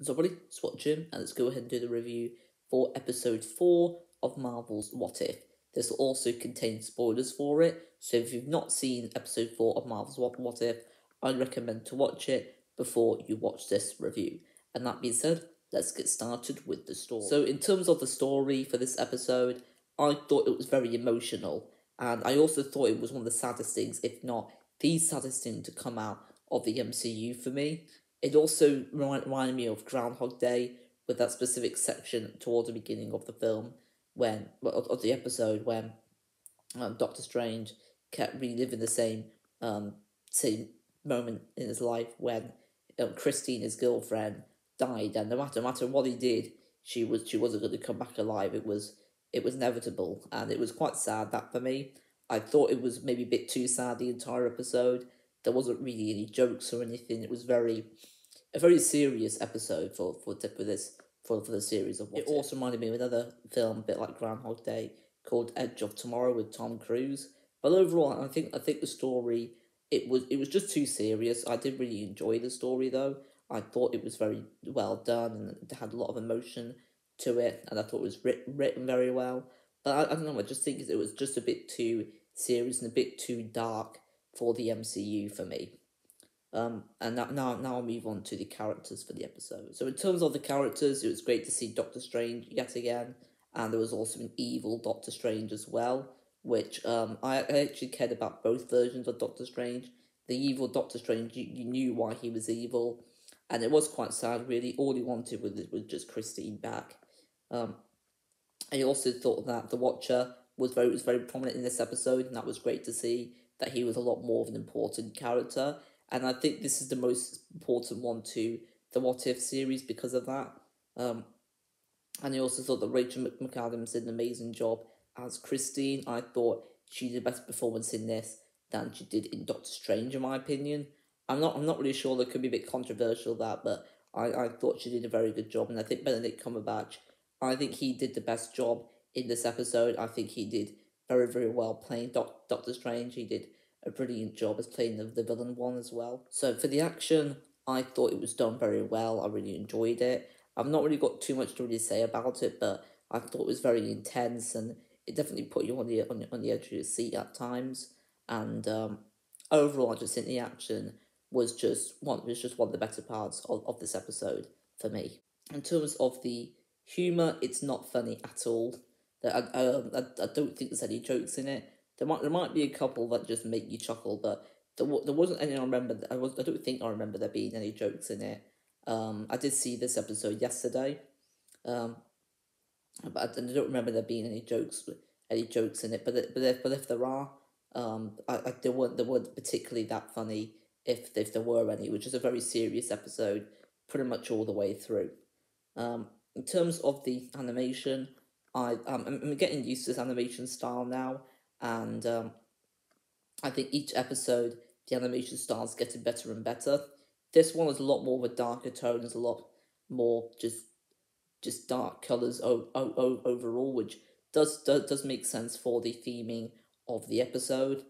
So buddy, let's watch him and let's go ahead and do the review for episode 4 of Marvel's What If. This will also contain spoilers for it, so if you've not seen episode 4 of Marvel's What If, I'd recommend to watch it before you watch this review. And that being said, let's get started with the story. So in terms of the story for this episode, I thought it was very emotional, and I also thought it was one of the saddest things, if not the saddest thing to come out of the MCU for me. It also reminded me of Groundhog Day, with that specific section towards the beginning of the film, of the episode, when Doctor Strange kept reliving the same moment in his life when Christine, his girlfriend, died, and no matter what he did, she wasn't going to come back alive. It was inevitable, and it was quite sad. That for me, I thought it was maybe a bit too sad the entire episode. There wasn't really any jokes or anything. It was a very serious episode for the series of What If. It also reminded me of another film, a bit like Groundhog Day, called Edge of Tomorrow with Tom Cruise. But overall, I think the story, it was just too serious. I did really enjoy the story though. I thought it was very well done and it had a lot of emotion to it, and I thought it was written very well. But I don't know. I just think it was just a bit too serious and a bit too dark for the MCU for me. And now I'll move on to the characters for the episode. So in terms of the characters, it was great to see Doctor Strange yet again, and there was also an evil Doctor Strange as well, which I actually cared about both versions of Doctor Strange. The evil Doctor Strange, you knew why he was evil, and it was quite sad really. All he wanted was just Christine back. I also thought that the Watcher was very prominent in this episode, and that was great to see that he was a lot more of an important character. And I think this is the most important one to the What If series because of that. And I also thought that Rachel McAdams did an amazing job as Christine. I thought she did a better performance in this than she did in Doctor Strange, in my opinion. I'm not really sure. That could be a bit controversial, that, but I thought she did a very good job. And I think Benedict Cumberbatch, I think he did the best job in this episode. I think he did very well playing Doctor Strange. He did a brilliant job as playing the villain one as well. So for the action, I thought it was done very well. I really enjoyed it. I've not really got too much to really say about it, but I thought it was very intense, and it definitely put you on the edge of your seat at times. And overall, I just think the action was just one of the better parts of this episode for me. In terms of the humour, it's not funny at all. I don't think there's any jokes in it. There might be a couple that just make you chuckle, but there wasn't any. I don't think I remember there being any jokes in it. I did see this episode yesterday, but I don't remember there being any jokes in it. But if there are, they weren't particularly that funny. If there were any, which is a very serious episode, pretty much all the way through. In terms of the animation, I'm getting used to this animation style now, and I think each episode the animation style is getting better and better. This one is a lot more of a darker tone, is a lot more just dark colors overall, which does make sense for the theming of the episode.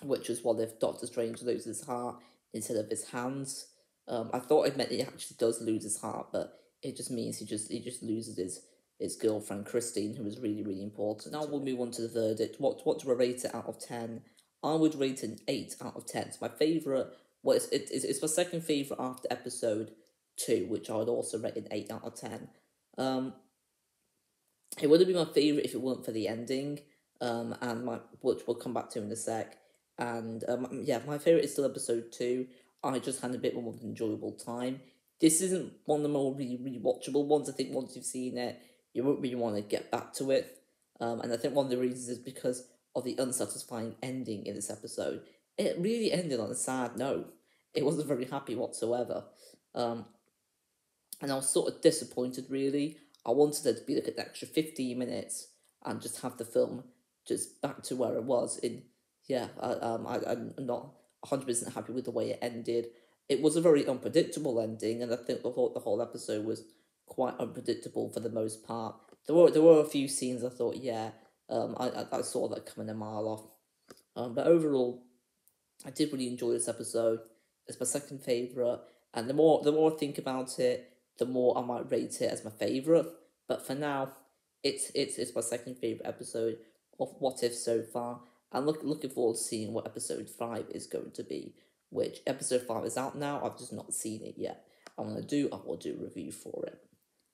Which is what if Doctor Strange loses his heart instead of his hands. I thought it meant he actually does lose his heart, but it just means he just loses his girlfriend Christine, who was really important. Now we'll move on to the verdict. What do I rate it out of 10? I would rate it an 8 out of 10. It's my favourite. Well, it's my second favourite after episode 2, which I would also rate an 8 out of 10. It would have been my favourite if it weren't for the ending, which we'll come back to in a sec. And my favourite is still episode 2. I just had a bit more of an enjoyable time. This isn't one of the more really watchable ones. I think once you've seen it, you won't really want to get back to it. And I think one of the reasons is because of the unsatisfying ending in this episode. It really ended on a sad note. It wasn't very happy whatsoever. And I was sort of disappointed, really. I wanted there to be like an extra 15 minutes and just have the film just back to where it was. I'm not 100% happy with the way it ended. It was a very unpredictable ending, and I think the whole episode was quite unpredictable for the most part. There were a few scenes I thought, I saw that coming a mile off. But overall, I did really enjoy this episode. It's my second favourite, And the more I think about it, the more I might rate it as my favourite. But for now, it's my second favourite episode of What If so far. And looking forward to seeing what episode 5 is going to be. Which episode 5 is out now, I've just not seen it yet. I will do a review for it.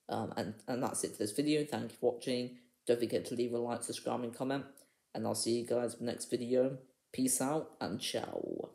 And that's it for this video. Thank you for watching. Don't forget to leave a like, subscribe, and comment. And I'll see you guys in the next video. Peace out and ciao.